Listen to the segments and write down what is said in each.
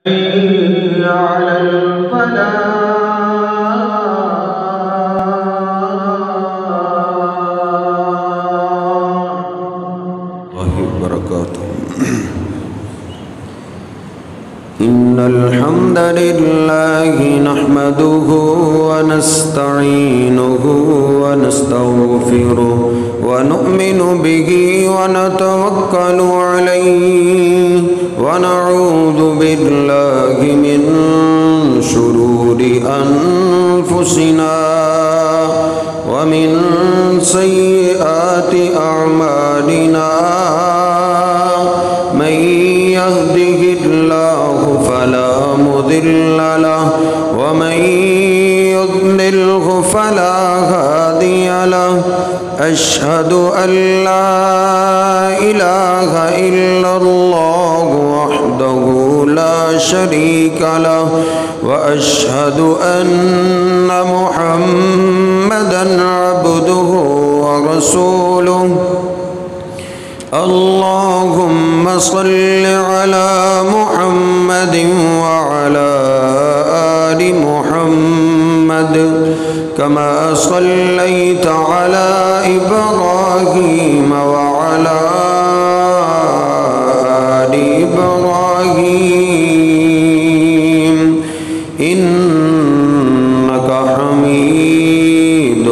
على الفلاح وبركاته. إن الحمد لله نحمده ونستعينه ونستغفره ونؤمن به ونتوكل عليه ونعوذ بالله من شرور أنفسنا ومن سيئات أعمالنا. من يهده الله فلا مضل له ومن يضلله فلا هادي له. أشهد أن لا إله إلا الله وحده لا شريك له وأشهد أن محمدًا عبده ورسوله. اللهم صل على محمد وعلى آل محمد كما صليت على إبراهيم وعلى آل إبراهيم إنك حميد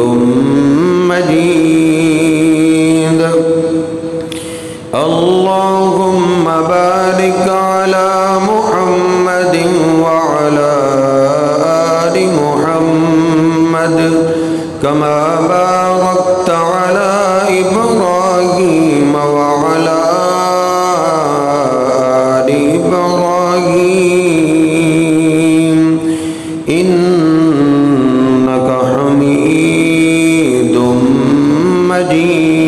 مجيد. اللهم بارك على محمد وعلى آل محمد كما باركت على إبراهيم وعلى آل إبراهيم إنك حميد مجيد.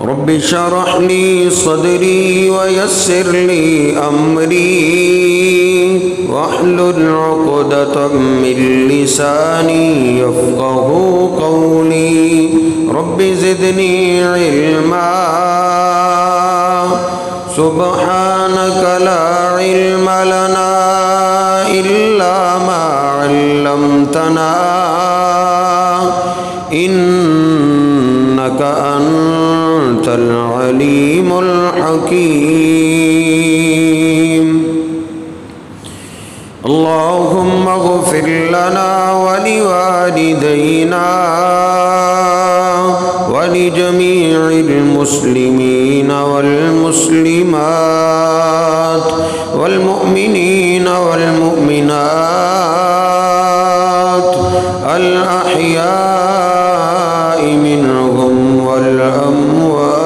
رب اشرح لي صدري ويسر لي أمري واحلل عقدة من لساني يفقه قولي. رب زدني علما سبحانك لا علم لنا إلا ما علمتنا إنك أنت العليم الحكيم. اللهم اغفر لنا ولوالدينا ولجميع المسلمين والمسلمات والمؤمنين والمؤمنات الأحياء منهم والأموات.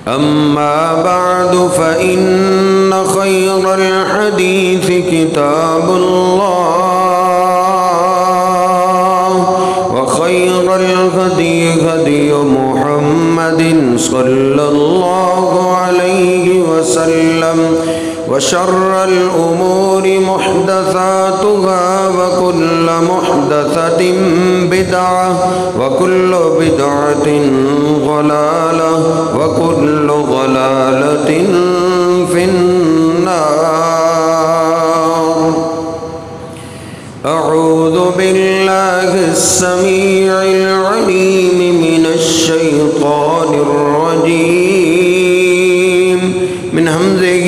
أما بعد فإن خير الحديث كتاب الله وخير الهدي هدي محمد صلى الله عليه وسلم وشر الأمور محدثاتها وكل محدثة بدعة وكل بدعة ضلالة وكل ضلالة في النار. أعوذ بالله السميع العليم من الشيطان الرجيم من همزه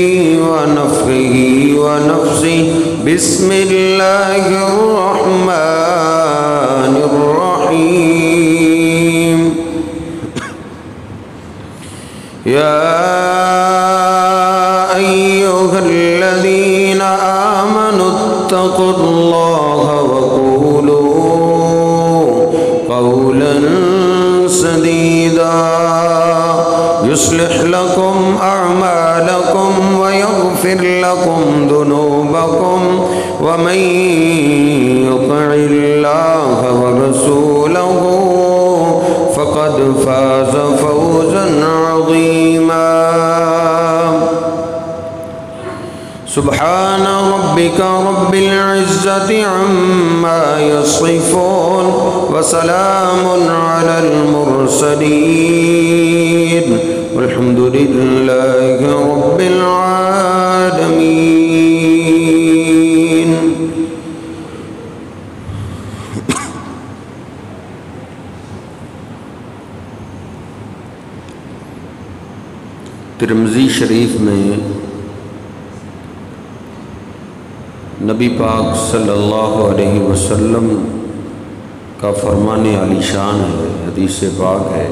ونفخه ونفسه. بسم الله الرحمن الرحيم. يا أيها الذين آمنوا اتقوا الله وقولوا قولا سديدا يصلح لكم أعمالكم ويغفر لكم ذنوبكم ومن يطع الله ورسوله فقد فاز فوزا عظيما. سبحان ربك ربك رب العزة عما يصفون وسلام على المرسلين والحمد لله رب العالمين. ترمذی شریف میں نبی پاک صلی اللہ علیہ وسلم کا فرمان علی شان ہے، حدیث پاک ہے.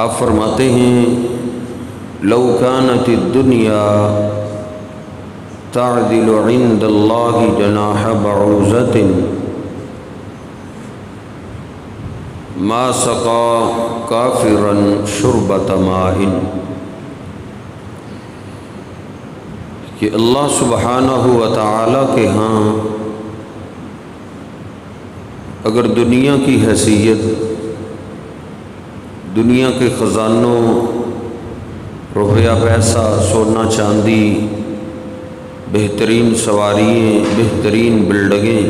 آپ فرماتے ہیں لو كانت الدنيا تعدل عند الله جناح بعوضة ما سقى كافرا شربة ماء، کہ اللہ سبحانہ و تعالیٰ کے ہاں اگر دنیا کی حیثیت، دنیا کے خزانوں، روپیہ پیسہ، سونا چاندی، بہترین سواریاں، بہترین بلڈنگیں،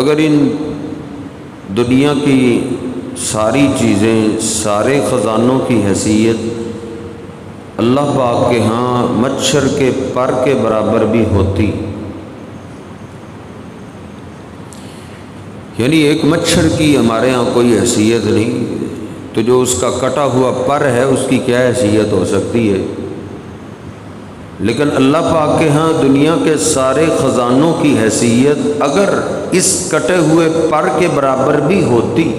اگر ان دنیا کی ساری چیزیں، سارے خزانوں کی حیثیت اللہ پاک کے ہاں مچھر کے پر کے برابر بھی ہوتی، یعنی ایک مچھر کی ہمارے ہاں کوئی حیثیت نہیں، تو جو اس کا کٹا ہوا پر ہے اس کی کیا حیثیت ہو سکتی ہے. لیکن اللہ پاک کے ہاں دنیا کے سارے خزانوں کی حیثیت اگر اس کٹے ہوئے پر کے برابر بھی ہوتی،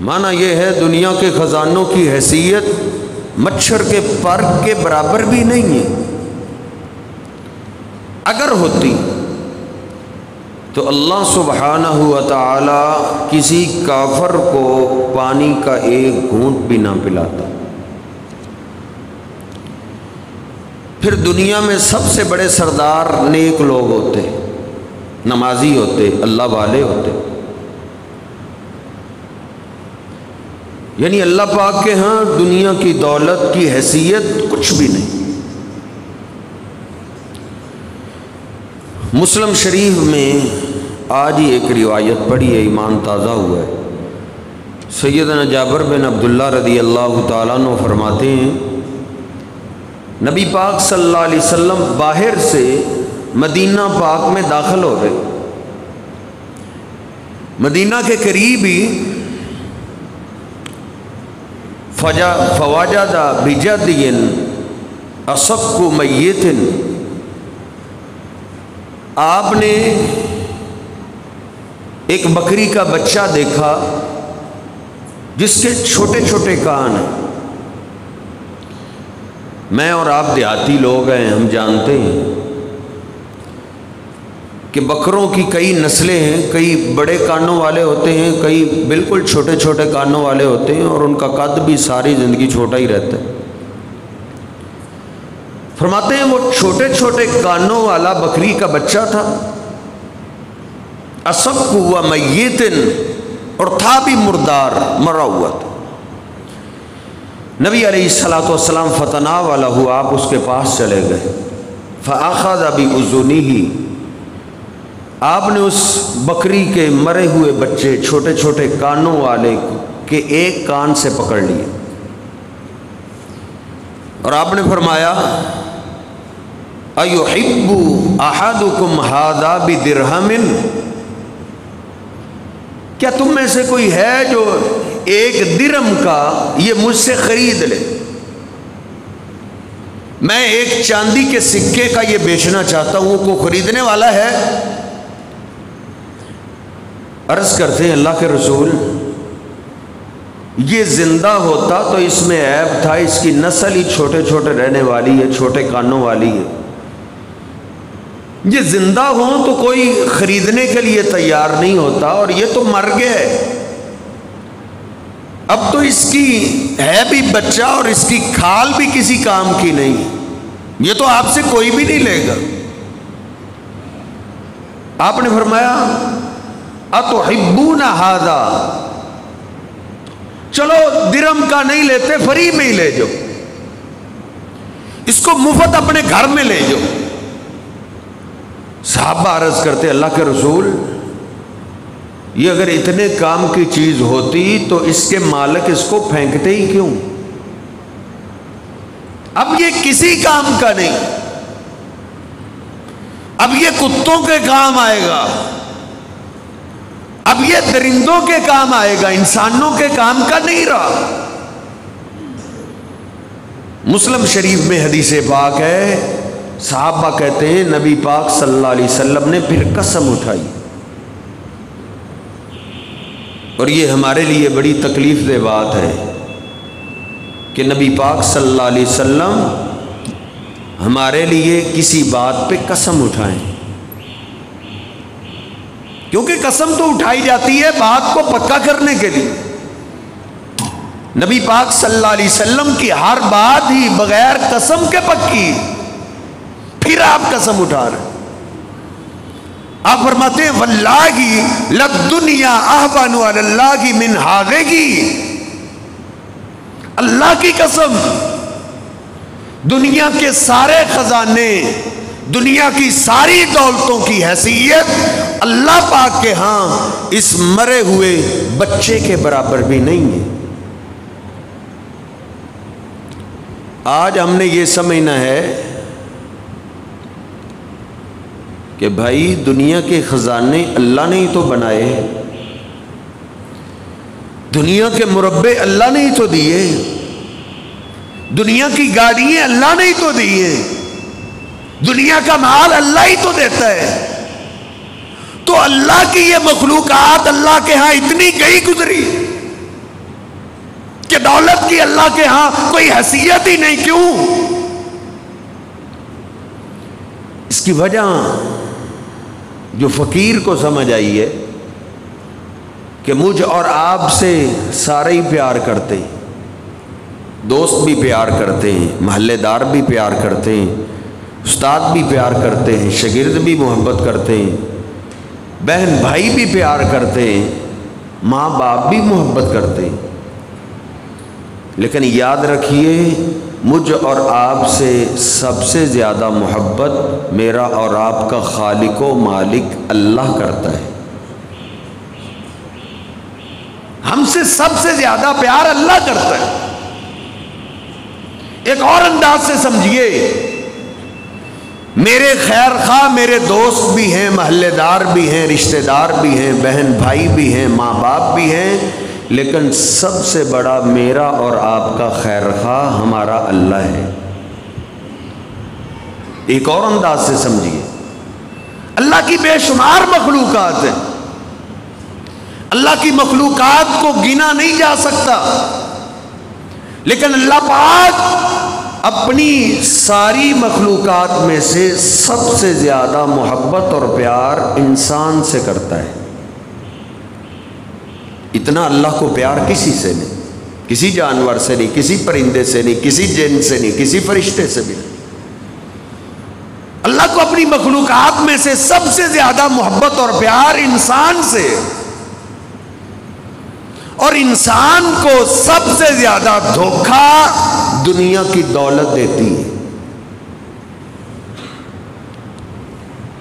معنی یہ ہے دنیا کے خزانوں کی حیثیت مچھر کے پر کے برابر بھی نہیں ہے. اگر ہوتی تو اللہ سبحانہ و تعالی کسی کافر کو پانی کا ایک گھونٹ بھی نہ پلاتا. پھر دنیا میں سب سے بڑے سردار نیک لوگ ہوتے، نمازی ہوتے، اللہ والے ہوتے، یعنی اللہ پاک کے ہاں دنیا کی دولت کی حیثیت کچھ بھی نہیں. مسلم شریف میں آج ہی ایک روایت پڑھی ہے، ایمان تازہ ہوا ہے. سیدنا جابر بن عبداللہ رضی اللہ تعالیٰ عنہ فرماتے ہیں نبی پاک صلی اللہ علیہ وسلم باہر سے مدینہ پاک میں داخل ہو گئے. مدینہ کے قریب ہی فوجد بجدی اصق میت، آپ نے ایک بکری کا بچہ دیکھا جس کے چھوٹے چھوٹے کان ہیں. میں اور آپ دیہاتی لوگ ہیں، ہم جانتے ہیں کہ بکروں کی کئی نسلیں ہیں، کئی بڑے کانوں والے ہوتے ہیں، کئی بالکل چھوٹے چھوٹے کانوں والے ہوتے ہیں، اور ان کا قد بھی ساری زندگی چھوٹا ہی رہتا ہے. فرماتے ہیں وہ چھوٹے چھوٹے کانوں والا بکری کا بچہ تھا، اصق ہوا میتن، اور تھا بھی مردار، مرا ہوا تھا. نبی علیہ الصلوۃ والسلام فتنا والا ہوا، آپ اس کے پاس چلے گئے. فاخذ باذنہ، آپ نے اس بکری کے مرے ہوئے بچے چھوٹے چھوٹے کانوں والے کے ایک کان سے پکڑ لیے، اور آپ نے فرمایا ایحب احدکم ھذا بدرہم، کیا تم میں سے کوئی ہے جو ایک درہم کا یہ مجھ سے خرید لے؟ میں ایک چاندی کے سکے کا یہ بیچنا چاہتا ہوں، کو خریدنے والا ہے؟ عرض کرتے ہیں اللہ کے رسول، یہ زندہ ہوتا تو اس میں عیب تھا، اس کی نسل ہی چھوٹے چھوٹے رہنے والی ہے، چھوٹے کانوں والی ہے. یہ زندہ ہوں تو کوئی خریدنے کے لیے تیار نہیں ہوتا، اور یہ تو مر گئے، اب تو اس کی ہے بھی بچہ اور اس کی کھال بھی کسی کام کی نہیں، یہ تو آپ سے کوئی بھی نہیں لے گا. آپ نے فرمایا اتحبون ھذا، چلو درہم کا نہیں لیتے، فری میں ہی لے جاؤ، اس کو مفت اپنے گھر میں لے جاؤ۔ صحابہ عرض کرتے اللہ کے رسول، یہ اگر اتنے کام کی چیز ہوتی تو اس کے مالک اس کو پھینکتے ہی کیوں؟ اب یہ کسی کام کا نہیں، اب یہ کتوں کے کام آئے گا، اب یہ درندوں کے کام آئے گا، انسانوں کے کام کا نہیں رہا۔ مسلم شریف میں حدیث پاک ہے، صحابہ کہتے ہیں نبی پاک صلی اللہ علیہ وسلم نے پھر قسم اٹھائی، اور یہ ہمارے لیے بڑی تکلیف دہ بات ہے کہ نبی پاک صلی اللہ علیہ وسلم ہمارے لیے کسی بات پہ قسم اٹھائیں، کیونکہ قسم تو اٹھائی جاتی ہے بات کو پکا کرنے کے لیے۔ نبی پاک صلی اللہ علیہ وسلم کی ہر بات ہی بغیر قسم کے پکی، پھر آپ قسم اٹھا رہے ہیں۔ آپ فرماتے ہیں واللہ للدنیا اہون علی اللہ من ہذہ، اللہ کی قسم، دنیا کے سارے خزانے، دنیا کی ساری دولتوں کی حیثیت اللہ پاک کے ہاں اس مرے ہوئے بچے کے برابر بھی نہیں ہے۔ آج ہم نے یہ سمجھنا ہے کہ بھائی دنیا کے خزانے اللہ نے ہی تو بنائے، دنیا کے مربع اللہ نے ہی تو دیے، دنیا کی گاڑیاں اللہ نے ہی تو دیے، دنیا کا مال اللہ ہی تو دیتا ہے، تو اللہ کی یہ مخلوقات اللہ کے ہاں اتنی گئی گزری کہ دولت کی اللہ کے ہاں کوئی حیثیت ہی نہیں۔ کیوں؟ اس کی وجہ جو فقیر کو سمجھ آئی ہے کہ مجھ اور آپ سے سارے ہی پیار کرتے ہیں، دوست بھی پیار کرتے ہیں، محلے دار بھی پیار کرتے ہیں، استاد بھی پیار کرتے ہیں، شاگرد بھی محبت کرتے ہیں، بہن بھائی بھی پیار کرتے ہیں، ماں باپ بھی محبت کرتے ہیں، لیکن یاد رکھیے مجھ اور آپ سے سب سے زیادہ محبت میرا اور آپ کا خالق و مالک اللہ کرتا ہے۔ ہم سے سب سے زیادہ پیار اللہ کرتا ہے۔ ایک اور انداز سے سمجھیے، میرے خیر خواہ میرے دوست بھی ہیں، محلے دار بھی ہیں، رشتہ دار بھی ہیں، بہن بھائی بھی ہیں، ماں باپ بھی ہیں، لیکن سب سے بڑا میرا اور آپ کا خیر خواہ ہمارا اللہ ہے۔ ایک اور انداز سے سمجھیے، اللہ کی بے شمار مخلوقات ہیں، اللہ کی مخلوقات کو گنا نہیں جا سکتا، لیکن اللہ پاک اپنی ساری مخلوقات میں سے سب سے زیادہ محبت اور پیار انسان سے کرتا ہے۔ اتنا اللہ کو پیار کسی سے نہیں، کسی جانور سے نہیں، کسی پرندے سے نہیں، کسی جن سے نہیں، کسی فرشتے سے بھی نہیں۔ اللہ کو اپنی مخلوقات میں سے سب سے زیادہ محبت اور پیار انسان سے، اور انسان کو سب سے زیادہ دھوکہ دنیا کی دولت دیتی ہے۔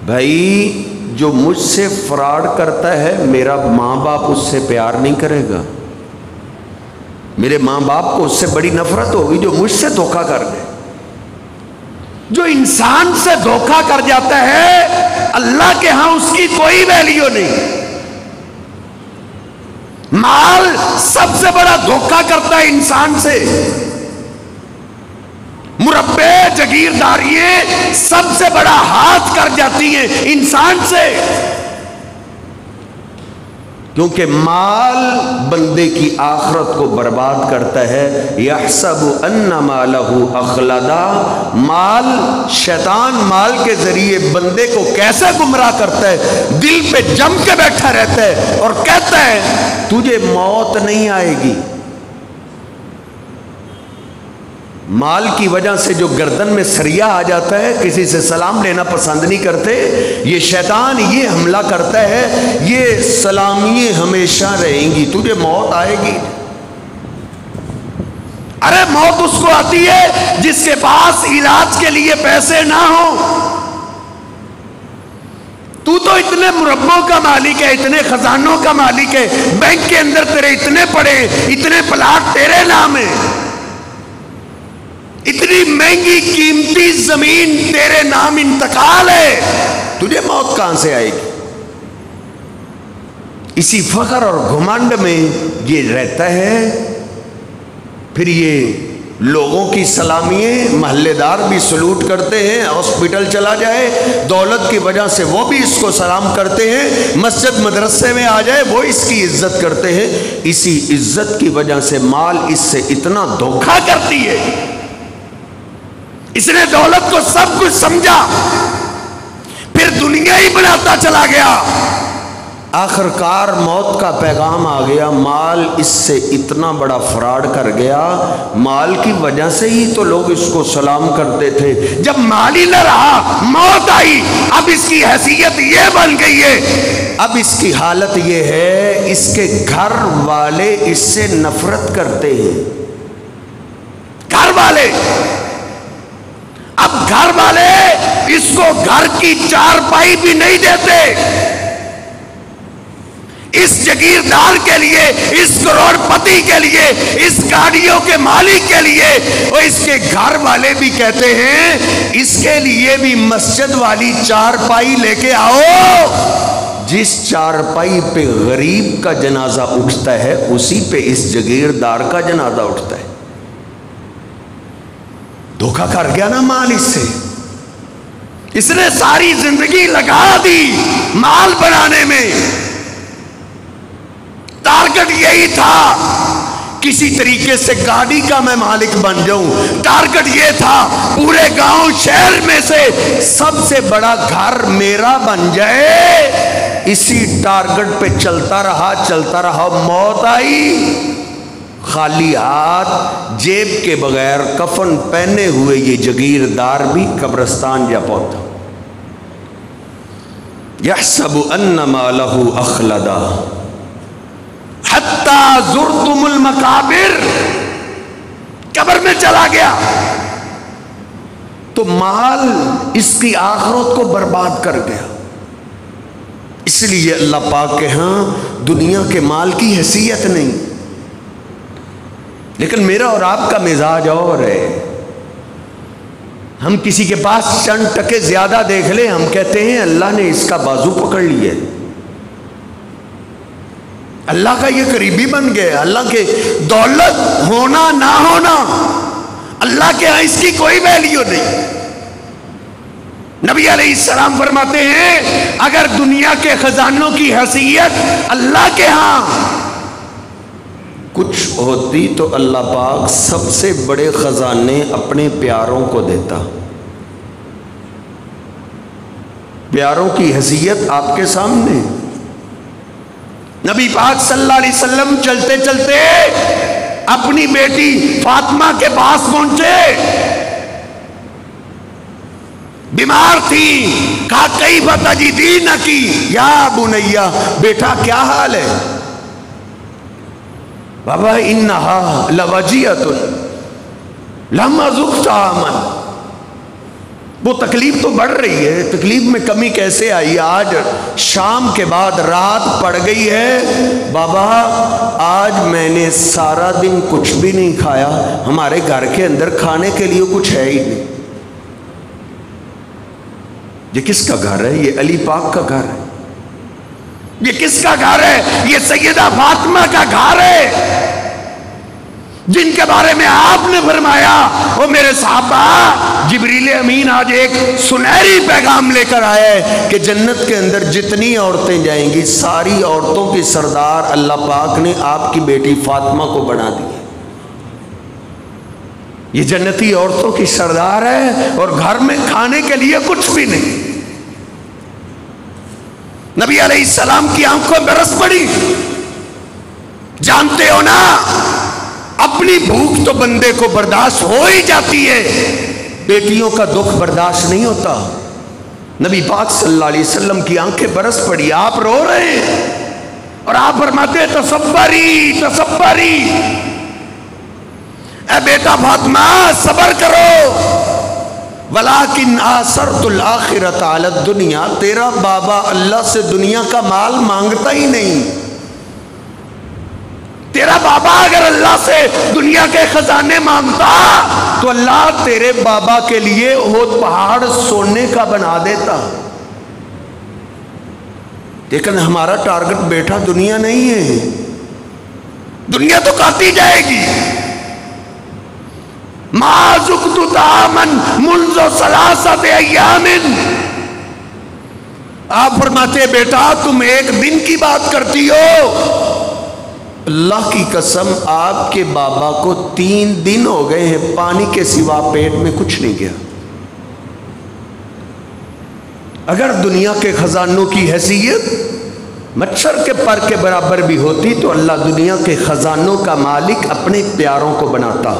بھائی جو مجھ سے فراڈ کرتا ہے میرا ماں باپ اس سے پیار نہیں کرے گا، میرے ماں باپ کو اس سے بڑی نفرت ہوگی جو مجھ سے دھوکہ کر دے۔ جو انسان سے دھوکہ کر جاتا ہے اللہ کے ہاں اس کی کوئی ویلیو نہیں۔ مال سب سے بڑا دھوکہ کرتا ہے انسان سے، مربع جاگیرداریاں سب سے بڑا ہاتھ کر جاتی ہیں انسان سے، کیونکہ مال بندے کی آخرت کو برباد کرتا ہے۔ یحسب ان مالہ اخلدا، مال شیطان مال کے ذریعے بندے کو کیسے گمراہ کرتا ہے، دل پہ جم کے بیٹھا رہتا ہے اور کہتا ہے تجھے موت نہیں آئے گی۔ مال کی وجہ سے جو گردن میں سریا آ جاتا ہے، کسی سے سلام لینا پسند نہیں کرتے، یہ شیطان یہ حملہ کرتا ہے، یہ سلامیاں ہمیشہ رہیں گی، تجھے موت آئے گی۔ ارے موت اس کو آتی ہے جس کے پاس علاج کے لیے پیسے نہ ہوں۔ تو اتنے مربوں کا مالک ہے، اتنے خزانوں کا مالک ہے، بینک کے اندر تیرے اتنے پڑے، اتنے پلاٹ تیرے نام ہیں، اتنی مہنگی قیمتی زمین تیرے نام انتقال ہے، تجھے موت کہاں سے آئے گی؟ اسی فخر اور گھمنڈ میں یہ رہتا ہے۔ پھر یہ لوگوں کی سلامییں، محلے دار بھی سلوٹ کرتے ہیں، ہاسپٹل چلا جائے دولت کی وجہ سے وہ بھی اس کو سلام کرتے ہیں، مسجد مدرسے میں آ جائے وہ اس کی عزت کرتے ہیں۔ اسی عزت کی وجہ سے مال اس سے اتنا دھوکہ کرتی ہے، اس نے دولت کو سب کچھ سمجھا، پھر دنیا ہی بناتا چلا گیا، آخر کار موت کا پیغام آ گیا، مال اس سے اتنا بڑا فراڈ کر گیا، مال کی وجہ سے ہی تو لوگ اس کو سلام کرتے تھے، جب مال ہی نہ رہا موت آئی، اب اس کی حیثیت یہ بن گئی ہے، اب اس کی حالت یہ ہے، اس کے گھر والے اس سے نفرت کرتے ہیں، گھر والے، اب گھر والے اس کو گھر کی چارپائی بھی نہیں دیتے، اس جگیردار کے لیے، اس کروڑ پتی کے لیے، اس گاڑیوں کے مالک کے لیے، اور اس کے گھر والے بھی کہتے ہیں اس کے لیے بھی مسجد والی چارپائی لے کے آؤ، جس چارپائی پہ غریب کا جنازہ اٹھتا ہے اسی پہ اس جگیردار کا جنازہ اٹھتا ہے۔ دھوکہ کر گیا نا مال اس سے، اس نے ساری زندگی لگا دی مال بنانے میں، ٹارگٹ یہی تھا کسی طریقے سے گاڑی کا میں مالک بن جاؤں، ٹارگٹ یہ تھا پورے گاؤں شہر میں سے سب سے بڑا گھر میرا بن جائے، اسی ٹارگٹ پہ چلتا رہا، موت آئی، خالی ہاتھ جیب کے بغیر کفن پہنے ہوئے یہ جگیردار بھی قبرستان جا پہنچا۔ یحسب ان مالہ اخلدا حتی زرتم المقابر، قبر میں چلا گیا، تو مال اس کی آخرت کو برباد کر گیا۔ اس لیے اللہ پاک کے ہاں دنیا کے مال کی حیثیت نہیں، لیکن میرا اور آپ کا مزاج اور ہے، ہم کسی کے پاس چند ٹکے زیادہ دیکھ لیں ہم کہتے ہیں اللہ نے اس کا بازو پکڑ لیے، اللہ کا یہ قریبی بن گیا، اللہ کے دولت ہونا نہ ہونا اللہ کے ہاں اس کی کوئی ویلیو نہیں۔ نبی علیہ السلام فرماتے ہیں اگر دنیا کے خزانوں کی حیثیت اللہ کے ہاں کچھ ہوتی تو اللہ پاک سب سے بڑے خزانے اپنے پیاروں کو دیتا۔ پیاروں کی حیثیت آپ کے سامنے، نبی پاک صلی اللہ علیہ وسلم چلتے چلتے اپنی بیٹی فاطمہ کے پاس پہنچے، بیمار تھی، کہا کیف تجدینکی یا بنیا، بیٹا کیا حال ہے؟ بابا انہا لوجیۃ لم اذق طعاما، وہ تکلیف تو بڑھ رہی ہے، تکلیف میں کمی کیسے آئی؟ آج شام کے بعد رات پڑ گئی ہے، بابا آج میں نے سارا دن کچھ بھی نہیں کھایا، ہمارے گھر کے اندر کھانے کے لیے کچھ ہے ہی نہیں۔ یہ کس کا گھر ہے؟ یہ علی پاک کا گھر ہے۔ یہ کس کا گھر ہے؟ یہ سیدہ فاطمہ کا گھر ہے، جن کے بارے میں آپ نے فرمایا وہ میرے صحابہ جبریل امین آج ایک سنہری پیغام لے کر آئے کہ جنت کے اندر جتنی عورتیں جائیں گی ساری عورتوں کی سردار اللہ پاک نے آپ کی بیٹی فاطمہ کو بنا دی ہے۔ یہ جنتی عورتوں کی سردار ہے اور گھر میں کھانے کے لیے کچھ بھی نہیں۔ نبی علیہ السلام کی آنکھوں میں برس پڑی، جانتے ہو نا اپنی بھوک تو بندے کو برداشت ہو ہی جاتی ہے، بیٹیوں کا دکھ برداشت نہیں ہوتا۔ نبی پاک صلی اللہ علیہ وسلم کی آنکھیں برس پڑی، آپ رو رہے ہیں اور آپ فرماتے ہیں تصبری تصبری، اے بیٹا فاطمہ صبر کرو، ولیکن آثرت الآخرۃ علی الدنیا، تیرا بابا اللہ سے دنیا کا مال مانگتا ہی نہیں۔ تیرا بابا اگر اللہ سے دنیا کے خزانے مانگتا تو اللہ تیرے بابا کے لیے احد پہاڑ سونے کا بنا دیتا، لیکن ہمارا ٹارگٹ بیٹا دنیا نہیں ہے، دنیا تو کاٹی جائے گی۔ ما ذقت طعاما منذ ثلاثۃ ایام، آپ فرماتے ہیں بیٹا تم ایک دن کی بات کرتی ہو، اللہ کی قسم آپ کے بابا کو 3 دن ہو گئے ہیں پانی کے سوا پیٹ میں کچھ نہیں گیا۔ اگر دنیا کے خزانوں کی حیثیت مچھر کے پر کے برابر بھی ہوتی تو اللہ دنیا کے خزانوں کا مالک اپنے پیاروں کو بناتا۔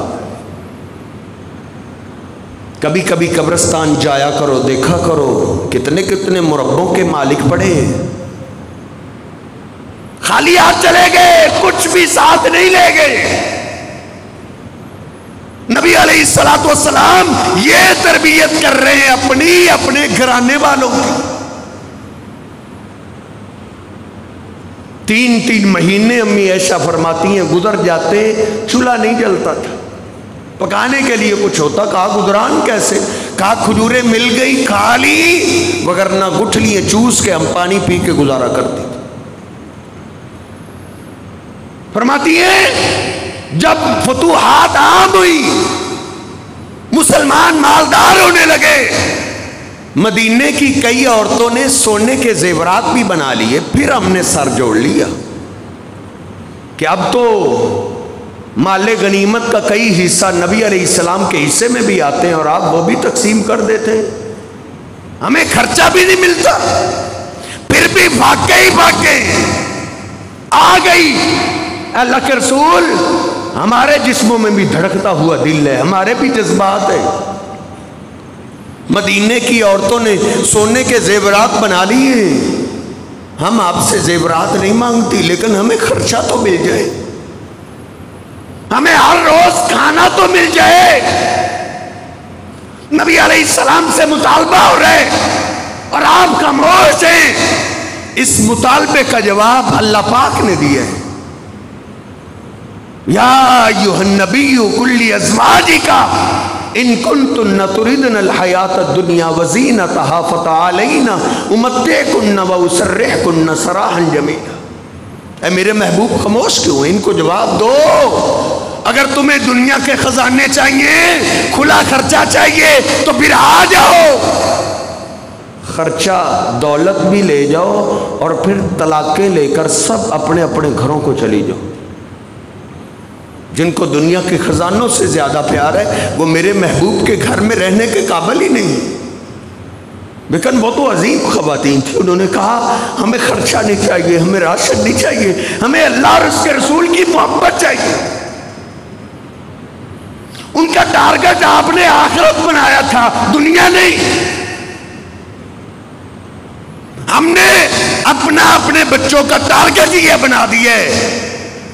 کبھی کبھی قبرستان جایا کرو، دیکھا کرو کتنے کتنے مربوں کے مالک پڑے ہیں، خالی ہاتھ چلے گئے، کچھ بھی ساتھ نہیں لے گئے۔ نبی علیہ الصلوۃ والسلام یہ تربیت کر رہے ہیں اپنے گھرانے والوں کی۔ 3 مہینے امی عائشہ فرماتی ہیں گزر جاتے، چولہا نہیں جلتا تھا، پکانے کے لیے کچھ ہوتا، کہا گزران کیسے؟ کہا کھجوریں مل گئی کھا لی، وگرنہ گٹھلیاں چوس کے ہم پانی پی کے گزارا کرتے تھے۔ فرماتی ہیں جب فتوحات عام ہوئی، مسلمان مالدار ہونے لگے، مدینے کی کئی عورتوں نے سونے کے زیورات بھی بنا لیے، پھر ہم نے سر جوڑ لیا کہ اب تو مال غنیمت کا کئی حصہ نبی علیہ السلام کے حصے میں بھی آتے ہیں اور آپ وہ بھی تقسیم کر دیتے ہیں، ہمیں خرچہ بھی نہیں ملتا، پھر بھی واقعی آ گئی۔ اللہ کے رسول ہمارے جسموں میں بھی دھڑکتا ہوا دل ہے، ہمارے بھی جذبات ہیں۔ مدینے کی عورتوں نے سونے کے زیورات بنا لیے، ہم آپ سے زیورات نہیں مانگتی لیکن ہمیں خرچہ تو مل جائے، ہمیں ہر روز کھانا تو مل جائے۔ نبی علیہ السلام سے مطالبہ ہو رہے اور آپ خاموش ہیں۔ اس مطالبے کا جواب اللہ پاک نے دیا ہے، یا ایھا النبی قل لازواجک ان کنتن تردن الحیاۃ الدنیا وزینتہا فتعالین امتعکن واسرحکن سراحا جمیلا۔ اے میرے محبوب خاموش کیوں ہیں؟ ان کو جواب دو، اگر تمہیں دنیا کے خزانے چاہیے، کھلا خرچہ چاہیے تو پھر آ جاؤ، خرچہ دولت بھی لے جاؤ اور پھر طلاقیں لے کر سب اپنے اپنے گھروں کو چلی جاؤ۔ جن کو دنیا کے خزانوں سے زیادہ پیار ہے وہ میرے محبوب کے گھر میں رہنے کے قابل ہی نہیں، لیکن وہ تو عظیم خواتین تھی، انہوں نے کہا ہمیں خرچہ نہیں چاہیے، ہمیں راشن نہیں چاہیے، ہمیں اللہ اور اس کے رسول کی محبت چاہیے۔ ان کا ٹارگٹ آپ نے آخرت بنایا تھا، دنیا نہیں۔ ہم نے اپنے بچوں کا ٹارگٹ یہ بنا دیا ہے،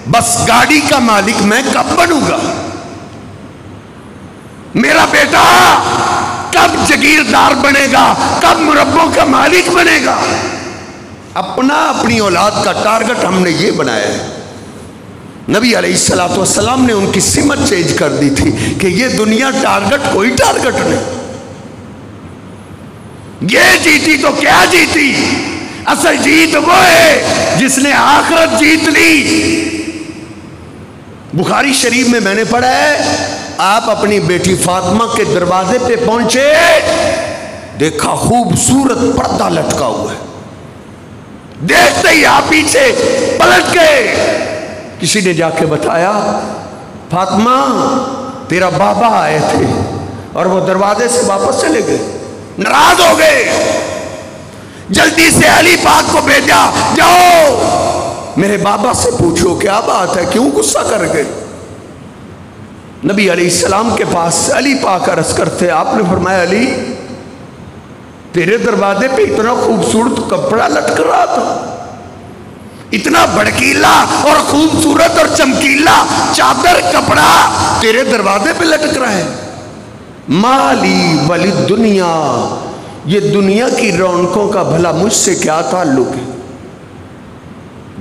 بس گاڑی کا مالک میں کب بنوں گا، میرا بیٹا کب جگیردار بنے گا، کب مربوں کا مالک بنے گا۔ اپنی اولاد کا ٹارگٹ ہم نے یہ بنایا ہے۔ نبی علیہ الصلوۃ والسلام نے ان کی سمت چینج کر دی تھی کہ یہ دنیا ٹارگٹ کوئی ٹارگٹ نہیں، یہ جیتی تو کیا جیتی، اصل جیت وہ ہے جس نے آخرت جیت لی۔ بخاری شریف میں نے پڑھا ہے، آپ اپنی بیٹی فاطمہ کے دروازے پہ پہنچے، دیکھا خوبصورت پردہ لٹکا ہوا ہے، دیکھتے ہی آپ پیچھے پلٹ گئے۔ کسی نے جا کے بتایا فاطمہ تیرا بابا آئے تھے، اور وہ دروازے سے واپس چلے گئے، ناراض ہو گئے۔ جلدی سے علی پاک کو بھیجا، جاؤ میرے بابا سے پوچھو کیا بات ہے، کیوں غصہ کر گئے۔ نبی علیہ السلام کے پاس علی پاک عرض کرتے، آپ نے فرمایا علی تیرے دروازے پہ اتنا خوبصورت کپڑا لٹک رہا تھا، اتنا بڑکیلا اور خوبصورت اور چمکیلا چادر کپڑا تیرے دروازے پہ لٹک رہا ہے. مالی ولی دنیا، یہ دنیا کی رونقوں کا بھلا مجھ سے کیا تعلق ہے؟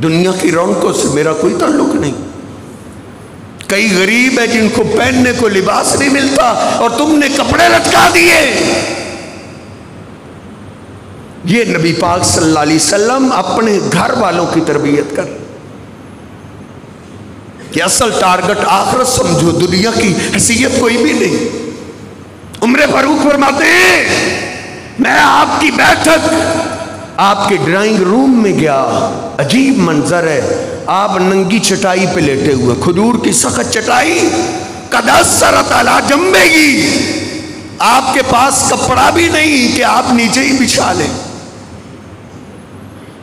دنیا کی رونقوں سے میرا کوئی تعلق نہیں. کئی غریب ہیں جن کو پہننے کو لباس نہیں ملتا اور تم نے کپڑے لٹکا دیے. یہ نبی پاک صلی اللہ علیہ وسلم اپنے گھر والوں کی تربیت کر کہ اصل ٹارگٹ آخرت سمجھو، دنیا کی حیثیت کوئی بھی نہیں. عمر فاروق فرماتے ہیں میں آپ کی بیٹھک آپ کے ڈرائنگ روم میں گیا، عجیب منظر ہے، آپ ننگی چٹائی پہ لیٹے ہوئے، کھجور کی سخت چٹائی، قد اثرت علی جنبیہ، آپ کے پاس کپڑا بھی نہیں کہ آپ نیچے ہی بچھا لیں،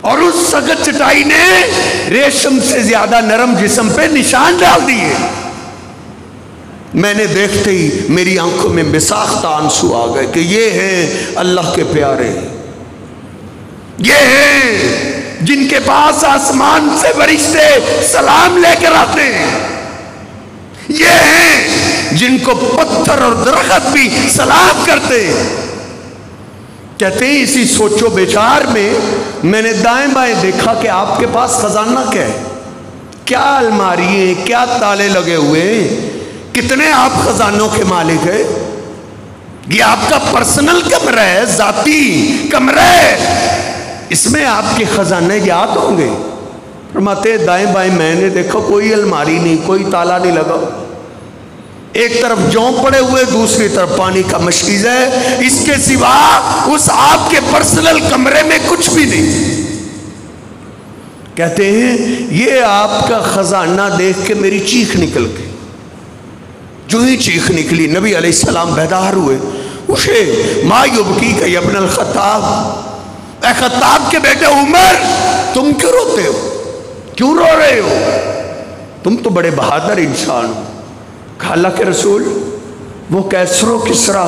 اور اس سخت چٹائی نے ریشم سے زیادہ نرم جسم پہ نشان ڈال دیے. میں نے دیکھتے ہی میری آنکھوں میں بساختہ آنسو آ گئے کہ یہ ہیں اللہ کے پیارے، یہ ہیں جن کے پاس آسمان سے فرشتے سلام لے کر آتے ہیں، یہ ہیں جن کو پتھر اور درخت بھی سلام کرتے ہیں. کہتے ہیں اسی سوچو بچار میں میں نے دائیں بائیں دیکھا کہ آپ کے پاس خزانہ کیا ہے، کیا الماری ہیں، کیا تالے لگے ہوئے ہیں، کتنے آپ خزانوں کے مالک ہیں. یہ آپ کا پرسنل کمرہ ہے، ذاتی کمرہ ہے، اس میں آپ کے خزانے یاد ہوں گے. فرماتے دائیں بائیں میں نے دیکھا کوئی الماری نہیں، کوئی تالا نہیں لگا، ایک طرف جوں پڑے ہوئے، دوسری طرف پانی کا مشکیز ہے، اس کے سوا اس آپ کے پرسنل کمرے میں کچھ بھی نہیں. کہتے ہیں یہ آپ کا خزانہ دیکھ کے میری چیخ نکل گئی. جو ہی چیخ نکلی نبی علیہ السلام بیدار ہوئے. اٹھے، ما یبکیک یا ابن الخطاب، اے خطاب کے بیٹے عمر تم کیوں روتے ہو، کیوں رو رہے ہو، تم تو بڑے بہادر انسان ہو. کہا اللہ کے رسول وہ کیسر و کسرا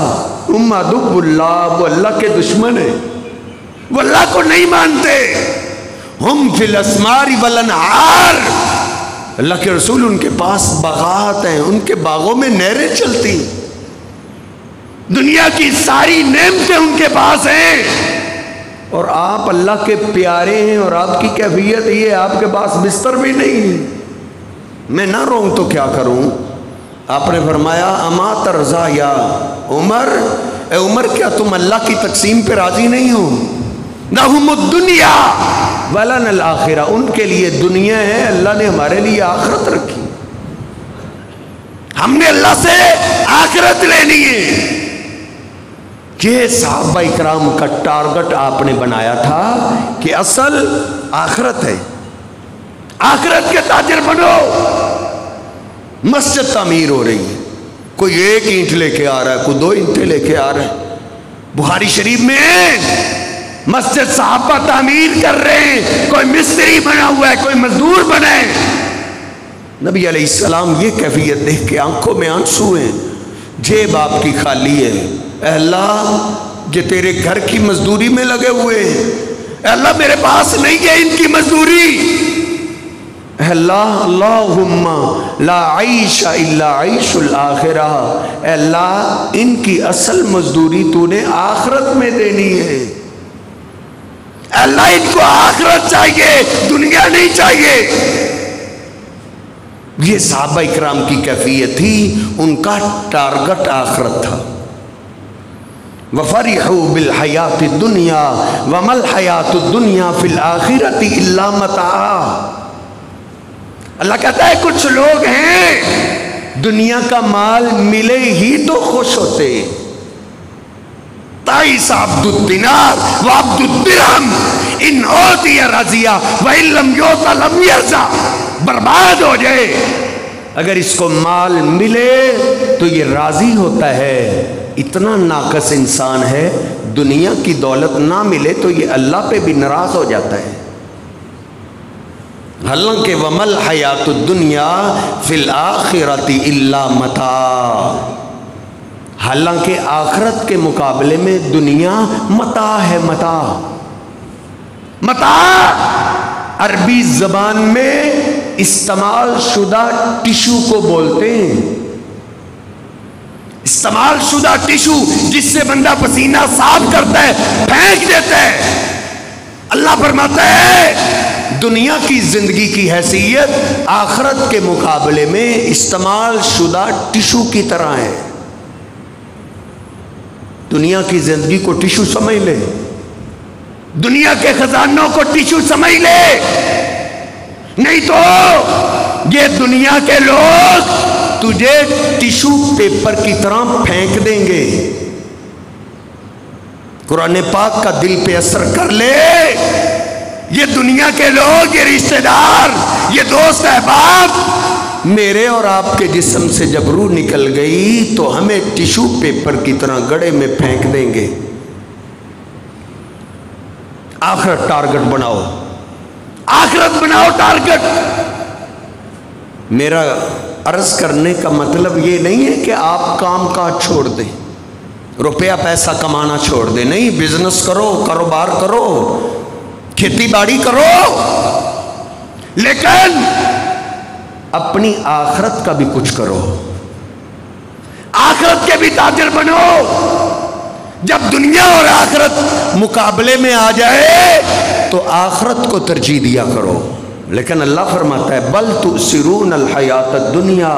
ام عدو اللہ، وہ اللہ کے دشمن ہیں، وہ اللہ کو نہیں مانتے. ہم فی الاسمار والانہار، اللہ کے رسول ان کے پاس باغات ہیں، ان کے باغوں میں نہریں چلتی، دنیا کی ساری نعمتیں ان کے پاس ہیں، اور آپ اللہ کے پیارے ہیں اور آپ کی کیفیت یہ آپ کے پاس بستر بھی نہیں ہے. میں نہ روؤں تو کیا کروں؟ آپ نے فرمایا اما ترضا یا عمر، اے عمر کیا تم اللہ کی تقسیم پہ راضی نہیں ہو؟ لہم الدنیا ولنا الآخرہ، ان کے لیے دنیا ہے، اللہ نے ہمارے لیے آخرت رکھی، ہم نے اللہ سے آخرت لینی ہے. یہ صحابہ اکرام کا ٹارگٹ آپ نے بنایا تھا کہ اصل آخرت ہے، آخرت کے تاجر بنو. مسجد تعمیر ہو رہی ہے، کوئی ایک اینٹ لے کے آ رہا ہے، کوئی دو اینٹیں لے کے آ رہا ہے. بخاری شریف میں مسجد صحابہ تعمیر کر رہے ہیں، کوئی مستری بنا ہوا ہے، کوئی مزدور بنا ہے. نبی علیہ السلام یہ کیفیت دیکھ کے آنکھوں میں آنسو ہیں، جیب آپ کی خالی ہے. اے اللہ یہ تیرے گھر کی مزدوری میں لگے ہوئے ہیں، اے اللہ میرے پاس نہیں ہے ان کی مزدوری. اے اللہ اللہم لا عیش الا عیش الآخرہ، اے اللہ ان کی اصل مزدوری تو نے آخرت میں دینی ہے. اے اللہ ان کو آخرت چاہیے، دنیا نہیں چاہیے. یہ صحابہ اکرام کی کیفیت تھی، ان کا ٹارگٹ آخرت تھا. وَفَرِحُوا بِالْحَيَاةِ الدُّنْيَا وَمَا الْحَيَاةُ الدُّنْيَا فِي الْآخِرَةِ إِلَّا مَتَاعٌ. اللہ کہتا ہے کچھ لوگ ہیں دنیا کا مال ملے ہی تو خوش ہوتے. تائس عبد الدینار و عبد الدرہم ان اوتی رضیہ وَإِن لَمْ يُؤْتَ لَمْ يَرْضَ، برباد ہو جائے. اگر اس کو مال ملے تو یہ راضی ہوتا ہے. اتنا ناقص انسان ہے، دنیا کی دولت نہ ملے تو یہ اللہ پہ بھی ناراض ہو جاتا ہے. حالانکہ وَمَا الْحَيَاةُ الدُّنْيَا فِي الْآخِرَةِ إِلَّا مَتَاعٌ، حالانکہ آخرت کے مقابلے میں دنیا متاع ہے. متاع عربی زبان میں استعمال شدہ ٹشو کو بولتے ہیں، استعمال شدہ ٹشو جس سے بندہ پسینہ صاف کرتا ہے، پھینک دیتا ہے۔ اللہ فرماتا ہے دنیا کی زندگی کی حیثیت آخرت کے مقابلے میں استعمال شدہ ٹشو کی طرح ہے۔ دنیا کی زندگی کو ٹشو سمجھ لے، دنیا کے خزانوں کو ٹشو سمجھ لے، نہیں تو یہ دنیا کے لوگ تجھے ٹشو پیپر کی طرح پھینک دیں گے۔ قرآن پاک کا دل پہ اثر کر لے، یہ دنیا کے لوگ، یہ رشتہ دار، یہ دوست احباب میرے اور آپ کے جسم سے جب روح نکل گئی تو ہمیں ٹشو پیپر کی طرح گڑے میں پھینک دیں گے۔ آخرت ٹارگٹ بناؤ، آخرت بناؤ ٹارگٹ۔ میرا عرض کرنے کا مطلب یہ نہیں ہے کہ آپ کام کاج چھوڑ دیں، روپیہ پیسہ کمانا چھوڑ دیں، نہیں، بزنس کرو، کاروبار کرو، کھیتی باڑی کرو، لیکن اپنی آخرت کا بھی کچھ کرو، آخرت کے بھی تاجر بنو۔ جب دنیا اور آخرت مقابلے میں آ جائے تو آخرت کو ترجیح دیا کرو۔ لیکن اللہ فرماتا ہے بل تؤثرون الحیات الدنیا،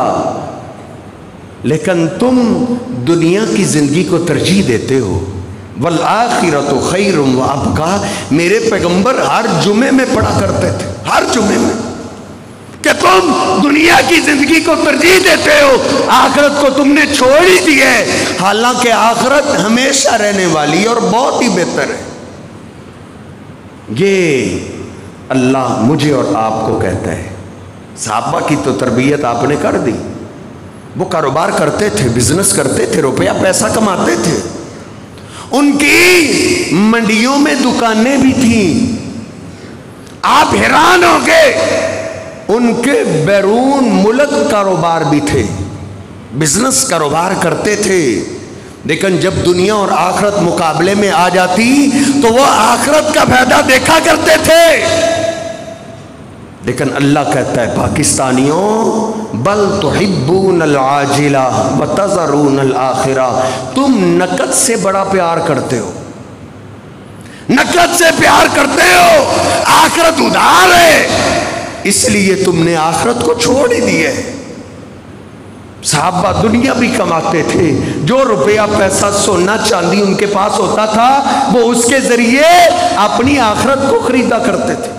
لیکن تم دنیا کی زندگی کو ترجیح دیتے ہو۔ والآخرۃ خیر وابقیٰ، میرے پیغمبر ہر جمعے میں پڑھا کرتے تھے، ہر جمعے میں، کہ تم دنیا کی زندگی کو ترجیح دیتے ہو، آخرت کو تم نے چھوڑ ہی دی ہے، حالانکہ آخرت ہمیشہ رہنے والی اور بہت ہی بہتر ہے۔ یہ اللہ مجھے اور آپ کو کہتا ہے۔ صحابہ کی تو تربیت آپ نے کر دی، وہ کاروبار کرتے تھے، بزنس کرتے تھے، روپیہ پیسہ کماتے تھے، ان کی منڈیوں میں دکانیں بھی تھیں، آپ حیران ہو گئے، ان کے بیرون ملک کاروبار بھی تھے، بزنس کاروبار کرتے تھے، لیکن جب دنیا اور آخرت مقابلے میں آ جاتی تو وہ آخرت کا فائدہ دیکھا کرتے تھے۔ لیکن اللہ کہتا ہے پاکستانیوں بل تحبون العاجلہ وتذرون الآخرہ، تم نقد سے بڑا پیار کرتے ہو، نقد سے پیار کرتے ہو، آخرت ادھار ہے، اس لیے تم نے آخرت کو چھوڑ ہی دی ہے۔ صحابہ دنیا بھی کماتے تھے، جو روپیہ پیسہ سونا چاندی ان کے پاس ہوتا تھا وہ اس کے ذریعے اپنی آخرت کو خریدا کرتے تھے۔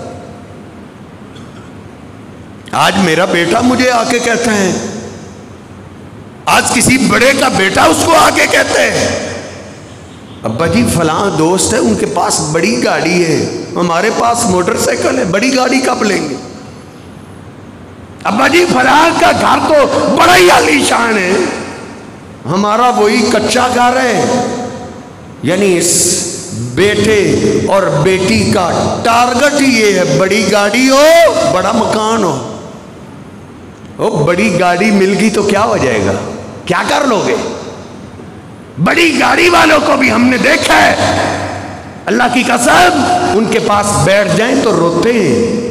آج میرا بیٹا مجھے آ کے کہتا ہے، آج کسی بڑے کا بیٹا اس کو آ کے کہتے ہیں ابا جی فلاں دوست ہے ان کے پاس بڑی گاڑی ہے، ہمارے پاس موٹر سائیکل ہے، بڑی گاڑی کب لیں گے؟ ابا جی فلاں کا گھر تو بڑا ہی عالی شان ہے، ہمارا وہی کچا گھر ہے۔ یعنی اس بیٹے اور بیٹی کا ٹارگٹ یہ ہے بڑی گاڑی ہو، بڑا مکان ہو۔ بڑی گاڑی مل گئی تو کیا ہو جائے گا، کیا کر لو گے؟ بڑی گاڑی والوں کو بھی ہم نے دیکھا ہے، اللہ کی قسم ان کے پاس بیٹھ جائیں تو روتے ہیں،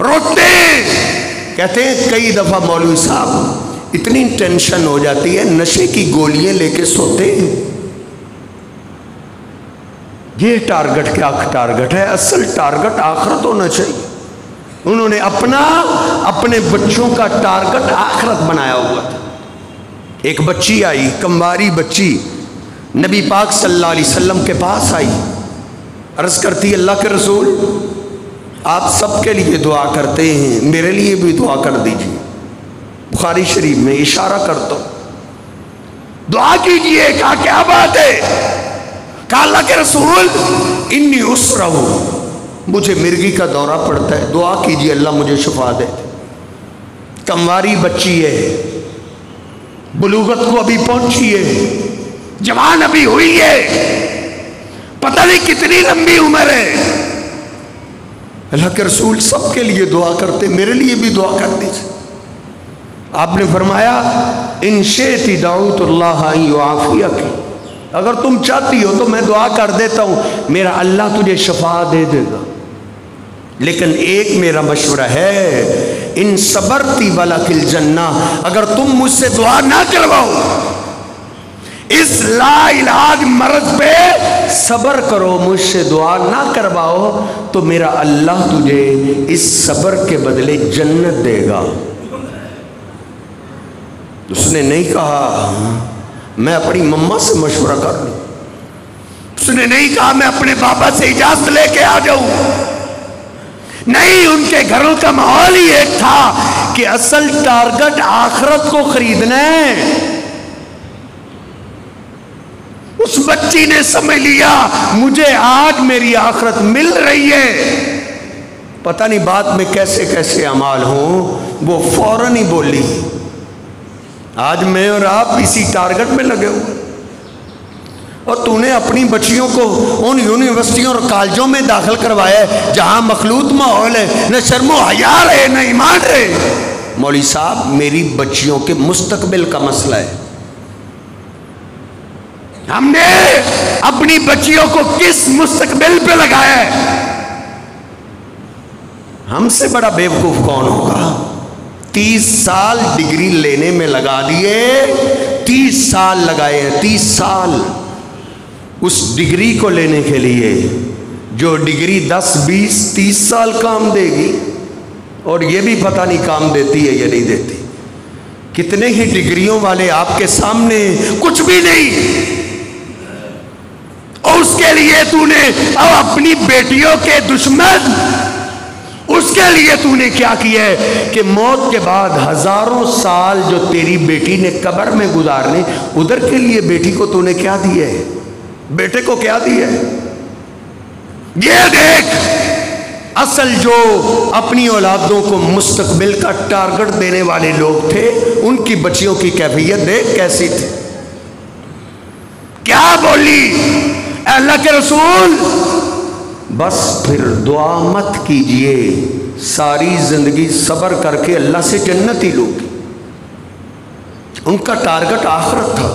روتے ہیں، کہتے ہیں کئی دفعہ مولوی صاحب اتنی ٹینشن ہو جاتی ہے نشے کی گولیاں لے کے سوتے ہیں۔ یہ ٹارگٹ کیا ٹارگٹ ہے؟ اصل ٹارگٹ آخرت ہونا چاہیے۔ انہوں نے اپنے بچوں کا ٹارگٹ آخرت بنایا ہوا تھا۔ ایک بچی آئی، کمواری بچی، نبی پاک صلی اللہ علیہ وسلم کے پاس آئی، عرض کرتی اللہ کے رسول آپ سب کے لیے دعا کرتے ہیں، میرے لیے بھی دعا کر دیجیے۔ بخاری شریف میں اشارہ کرتا ہوں، دعا کیجئے۔ کہا کیا بات ہے؟ کہا اللہ کے رسول انی اسرع، مجھے مرگی کا دورہ پڑتا ہے، دعا کیجئے اللہ مجھے شفا دے۔ کمواری بچی ہے، بلوغت کو ابھی پہنچی ہے، جوان ابھی ہوئی ہے، پتہ نہیں کتنی لمبی عمر ہے۔ اللہ کے رسول سب کے لیے دعا کرتے، میرے لیے بھی دعا کر دیجیے۔ آپ نے فرمایا ان شئت دعوت اللہ ان یعافیک، اگر تم چاہتی ہو تو میں دعا کر دیتا ہوں، میرا اللہ تجھے شفا دے دے گا۔ لیکن ایک میرا مشورہ ہے، ان صبرتی ولکل جنہ، اگر تم مجھ سے دعا نہ کرواؤ، اس لا علاج مرض پہ صبر کرو، مجھ سے دعا نہ کرواؤ، تو میرا اللہ تجھے اس صبر کے بدلے جنت دے گا۔ اس نے نہیں کہا میں اپنی مما سے مشورہ کر لوں، اس نے نہیں کہا میں اپنے بابا سے اجازت لے کے آ جاؤں، نہیں، ان کے گھروں کا ماحول ہی ایک تھا کہ اصل ٹارگٹ آخرت کو خریدنا ہے۔ اس بچی نے سمجھ لیا مجھے آج میری آخرت مل رہی ہے، پتہ نہیں بعد میں کیسے کیسے اعمال ہوں، وہ فوراً ہی بولی آج میں اور آپ اسی ٹارگٹ میں لگے ہوئے، اور تو نے اپنی بچیوں کو ان یونیورسٹیوں اور کالجوں میں داخل کروایا ہے جہاں مخلوط ماحول ہے، نہ شرم و حیا ہے نہ ایمان ہے۔ مولوی صاحب میری بچیوں کے مستقبل کا مسئلہ ہے، ہم نے اپنی بچیوں کو کس مستقبل پہ لگایا ہے؟ ہم سے بڑا بیوقوف کون ہوگا؟ 30 سال ڈگری لینے میں لگا دیے، 30 سال لگائے، 30 سال اس ڈگری کو لینے کے لیے، جو ڈگری 10 20 30 سال کام دے گی، اور یہ بھی پتہ نہیں کام دیتی ہے یا نہیں دیتی۔ کتنے ہی ڈگریوں والے آپ کے سامنے کچھ بھی نہیں، اور اس کے لیے تو نے اپنی بیٹیوں کے دشمن، اس کے لیے تو نے کیا کیا ہے کہ موت کے بعد ہزاروں سال جو تیری بیٹی نے قبر میں گزارنے، ادھر کے لیے بیٹی کو تو نے کیا دیا ہے، بیٹے کو کیا دیا ہے؟ یہ دیکھ، اصل جو اپنی اولادوں کو مستقبل کا ٹارگٹ دینے والے لوگ تھے، ان کی بچیوں کی کیفیت دیکھ کیسی تھی، کیا بولی اے اللہ کے رسول، بس پھر دعا مت کیجئے، ساری زندگی صبر کر کے اللہ سے جنت ہی لوگی۔ ان کا ٹارگٹ آخرت تھا،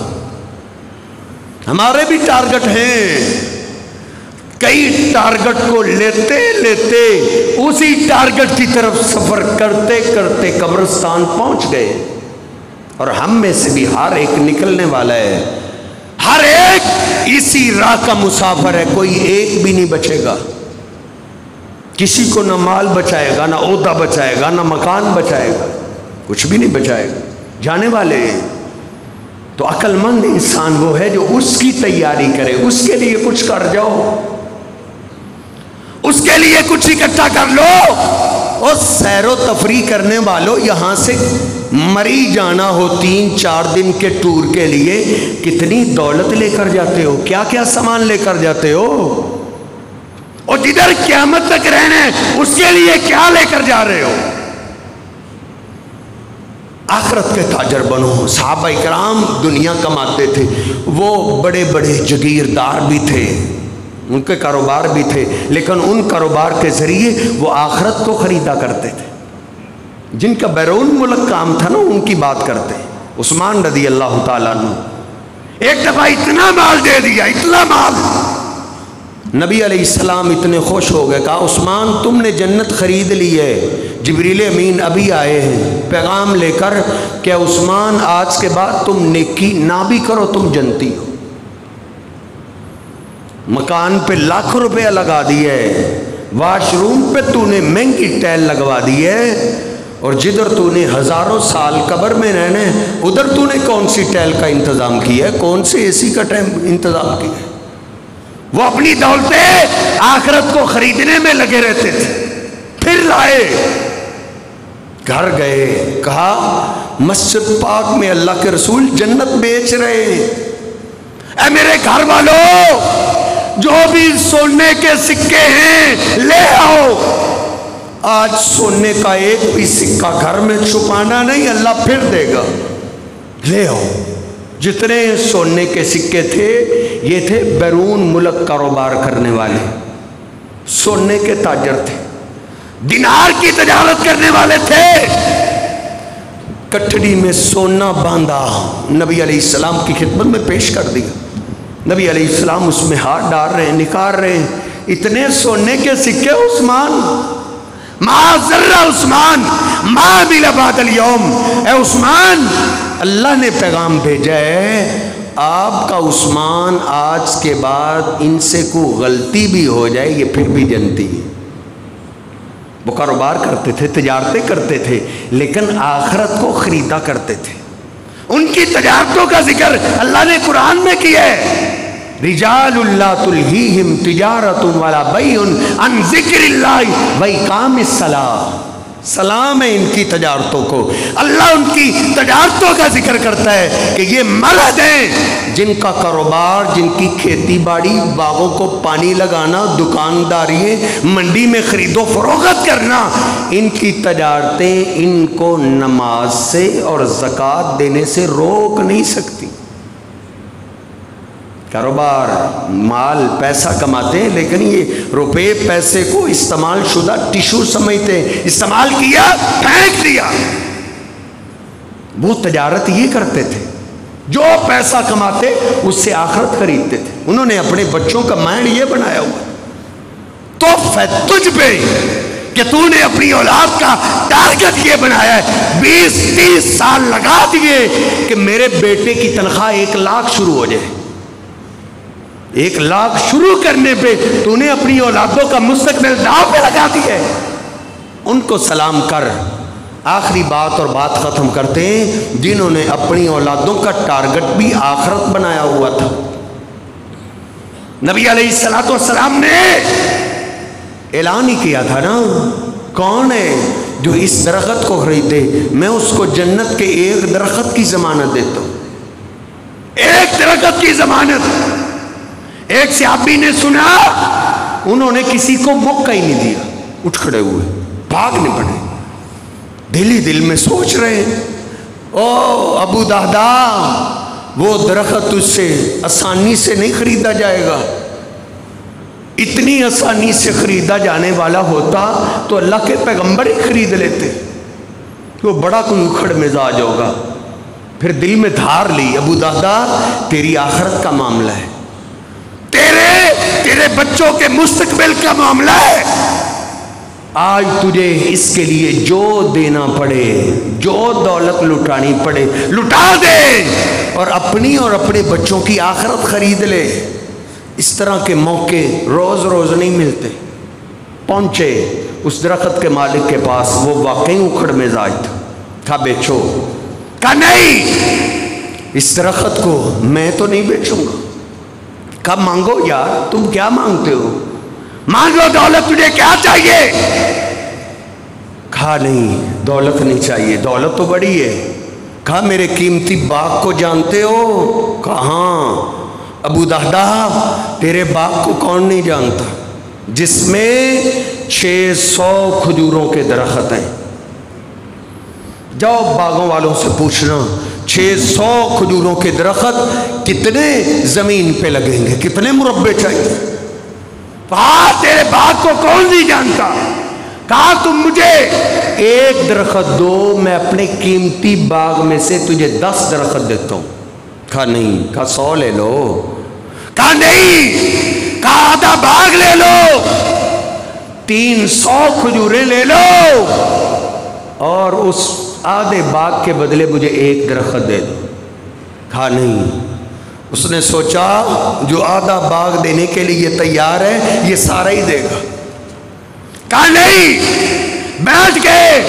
ہمارے بھی ٹارگٹ ہیں، کئی ٹارگٹ کو لیتے لیتے اسی ٹارگٹ کی طرف سفر کرتے کرتے قبرستان پہنچ گئے، اور ہم میں سے بھی ہر ایک نکلنے والا ہے، ہر ایک اسی راہ کا مسافر ہے، کوئی ایک بھی نہیں بچے گا، کسی کو نہ مال بچائے گا، نہ عہدہ بچائے گا، نہ مکان بچائے گا، کچھ بھی نہیں بچائے گا، جانے والے ہیں۔ تو عقل مند انسان وہ ہے جو اس کی تیاری کرے، اس کے لیے کچھ کر جاؤ، اس کے لیے کچھ اکٹھا کر لو۔ اور سیر و تفریح کرنے والوں، یہاں سے مری جانا ہو 3-4 دن کے ٹور کے لیے، کتنی دولت لے کر جاتے ہو، کیا کیا سامان لے کر جاتے ہو، اور جدھر قیامت تک رہنا ہے اس کے لیے کیا لے کر جا رہے ہو؟ آخرت کے تاجر بنو۔ صحابہ کرام دنیا کماتے تھے، وہ بڑے بڑے جگیردار بھی تھے، ان کے کاروبار بھی تھے، لیکن ان کاروبار کے ذریعے وہ آخرت کو خریدا کرتے تھے۔ جن کا بیرون ملک کام تھا نا، ان کی بات کرتے۔ عثمان رضی اللہ تعالیٰ عنہ ایک دفعہ اتنا مال دے دیا، اتنا مال، نبی علیہ السلام اتنے خوش ہو گئے، کہا عثمان تم نے جنت خرید لی ہے، جبریل امین ابھی آئے ہیں پیغام لے کر کہ عثمان آج کے بعد تم نیکی نہ بھی کرو تم جنتی ہو۔ مکان پہ لاکھ روپیہ لگا دیے، واش روم پہ تو نے مہنگی ٹائل لگوا دی ہے، اور جدھر تو نے ہزاروں سال قبر میں رہنے، ادھر تو نے کون سی ٹائل کا انتظام کیا ہے، کون سی اے سی کا انتظام کیا ہے؟ وہ اپنی دولتیں آخرت کو خریدنے میں لگے رہتے تھے۔ پھر لائے، گھر گئے، کہا مسجد پاک میں اللہ کے رسول جنت بیچ رہے ہیں، اے میرے گھر والوں جو بھی سونے کے سکے ہیں لے آؤ۔ آج سونے کا ایک بھی سکہ گھر میں چھپانا نہیں، اللہ پھر دے گا، لے آؤ۔ جتنے سونے کے سکے تھے یہ تھے بیرون ملک کاروبار کرنے والے، سونے کے تاجر تھے، دینار کی تجارت کرنے والے تھے۔ کٹڑی میں سونا باندھا، نبی علیہ السلام کی خدمت میں پیش کر دیا۔ نبی علیہ السلام اس میں ہاتھ ڈال رہے ہیں، نکال رہے ہیں، اتنے سونے کے سکے عثمان، ما ذرہ عثمان ما عمل بعد اليوم، اے عثمان اللہ نے پیغام بھیجا ہے آپ کا عثمان آج کے بعد ان سے کوئی غلطی بھی ہو جائے یہ پھر بھی جنتی ہے۔ وہ کاروبار کرتے تھے، تجارتیں کرتے تھے، لیکن آخرت کو خریدا کرتے تھے۔ ان کی تجارتوں کا ذکر اللہ نے قرآن میں کیا ہے، رجال لا تلہیہم تجارت ولا بیع عن ذکر اللہ وإقام الصلاۃ۔ سلام ہے ان کی تجارتوں کو، اللہ ان کی تجارتوں کا ذکر کرتا ہے کہ یہ مرد ہیں جن کا کاروبار، جن کی کھیتی باڑی، باغوں کو پانی لگانا، دکانداری، منڈی میں خرید و فروخت کرنا، ان کی تجارتیں ان کو نماز سے اور زکوٰۃ دینے سے روک نہیں سکتی۔ کاروبار، مال، پیسہ کماتے ہیں، لیکن یہ روپے پیسے کو استعمال شدہ ٹیشو سمجھتے ہیں، استعمال کیا پھینک دیا۔ وہ تجارت یہ کرتے تھے، جو پیسہ کماتے اس سے آخرت خریدتے تھے۔ انہوں نے اپنے بچوں کا مائنڈ یہ بنایا ہوا تو تجھ پہ کہ تو نے اپنی اولاد کا ٹارگٹ یہ بنایا ہے 20-30 سال لگا دیے کہ میرے بیٹے کی تنخواہ 1 لاکھ شروع ہو جائے۔ 1 لاکھ شروع کرنے پہ تو نے اپنی اولادوں کا مستقبل داؤ پہ لگا دیا ہے۔ ان کو سلام کر۔ آخری بات اور بات ختم کرتے ہیں، جنہوں نے اپنی اولادوں کا ٹارگٹ بھی آخرت بنایا ہوا تھا۔ نبی علیہ الصلوۃ والسلام نے اعلان ہی کیا تھا نا، کون ہے جو اس درخت کو خریدے میں اس کو جنت کے 1 درخت کی ضمانت دیتا ہوں۔ 1 درخت کی ضمانت۔ ایک صحابی نے سنا، انہوں نے کسی کو موقع ہی نہیں دیا، اٹھ کھڑے ہوئے بھاگنے پڑے، دل ہی دل میں سوچ رہے او ابو دہدا وہ درخت تجھ سے آسانی سے نہیں خریدا جائے گا، اتنی آسانی سے خریدا جانے والا ہوتا تو اللہ کے پیغمبر ہی خرید لیتے، وہ بڑا کوئی اکھڑ مزاج ہوگا۔ پھر دل میں دھار لی، ابو دہدا تیری آخرت کا معاملہ ہے، تیرے بچوں کے مستقبل کا معاملہ ہے، آج تجھے اس کے لیے جو دینا پڑے، جو دولت لٹانی پڑے لٹا دے، اور اپنی اور اپنے بچوں کی آخرت خرید لے۔ اس طرح کے موقع روز روز نہیں ملتے۔ پہنچے اس درخت کے مالک کے پاس، وہ واقعی اکھڑ مزاج تھا، کہا بیچو، کہا نہیں اس درخت کو میں تو نہیں بیچوں گا۔ کہا مانگو یار، تم کیا مانگتے ہو، مانگو دولت، تجھے کیا چاہیے؟ کہا نہیں دولت نہیں چاہیے، دولت تو بڑی ہے۔ کہا میرے قیمتی باغ کو جانتے ہو؟ کہا ہاں۔ ابو دہدا تیرے باغ کو کون نہیں جانتا، جس میں 600 کھجوروں کے درخت ہیں، جاؤ باغوں والوں سے پوچھنا 600 کھجوروں کے درخت کتنے زمین پہ لگیں گے، کتنے مربع چاہیے؟ کہا تیرے باغ کو کون نہیں جانتا؟ کہا تم مجھے 1 درخت دو، میں اپنے قیمتی باغ میں سے تجھے 10 درخت دیتا ہوں۔ کہا نہیں۔ کہا 100 لے لو۔ کہا نہیں۔ کہا آدھا باغ لے لو، 300 کھجوریں لے لو، اور اس آدھے باغ کے بدلے مجھے 1 درخت دے دو۔ کہا نہیں۔ اس نے سوچا جو آدھا باغ دینے کے لیے تیار ہے یہ سارا ہی دے گا۔ کہا نہیں، بیٹھ گئے۔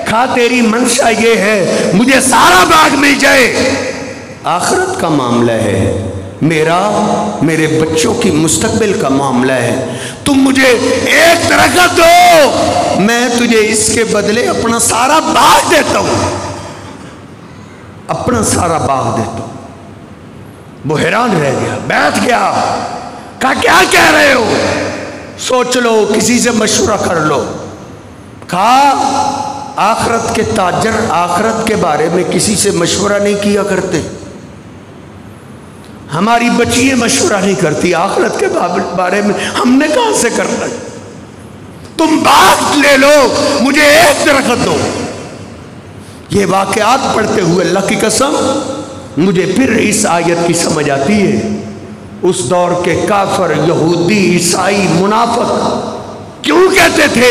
کہا تیری منشا یہ ہے مجھے سارا باغ مل جائے، آخرت کا معاملہ ہے، میرا میرے بچوں کی مستقبل کا معاملہ ہے، تم مجھے 1 درخت دو، میں تجھے اس کے بدلے اپنا سارا باغ دیتا ہوں، اپنا سارا باغ دیتا ہوں۔ وہ حیران رہ گیا، بیٹھ گیا۔ کہا کیا کہہ رہے ہو؟ سوچ لو، کسی سے مشورہ کر لو۔ کہا آخرت کے تاجر آخرت کے بارے میں کسی سے مشورہ نہیں کیا کرتے، ہماری بچیاں مشورہ نہیں کرتی آخرت کے بارے میں، ہم نے کہاں سے کرنا ہے؟ تم باغ لے لو، مجھے 1 درخت دو۔ یہ واقعات پڑھتے ہوئے اللہ کی قسم مجھے پھر اس آیت کی سمجھ آتی ہے، اس دور کے کافر، یہودی، عیسائی، منافق کیوں کہتے تھے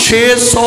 600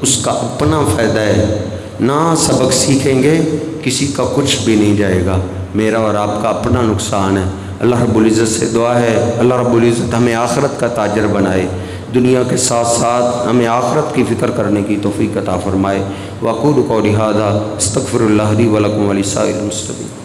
اس کا اپنا فائدہ ہے، نہ سبق سیکھیں گے کسی کا کچھ بھی نہیں جائے گا، میرا اور آپ کا اپنا نقصان ہے۔ اللہ رب العزت سے دعا ہے اللہ رب العزت ہمیں آخرت کا تاجر بنائے، دنیا کے ساتھ ساتھ ہمیں آخرت کی فکر کرنے کی توفیق عطا فرمائے۔ وأقول قولی ھذا استغفر اللہ لی ولکم ولسائر المسلمین۔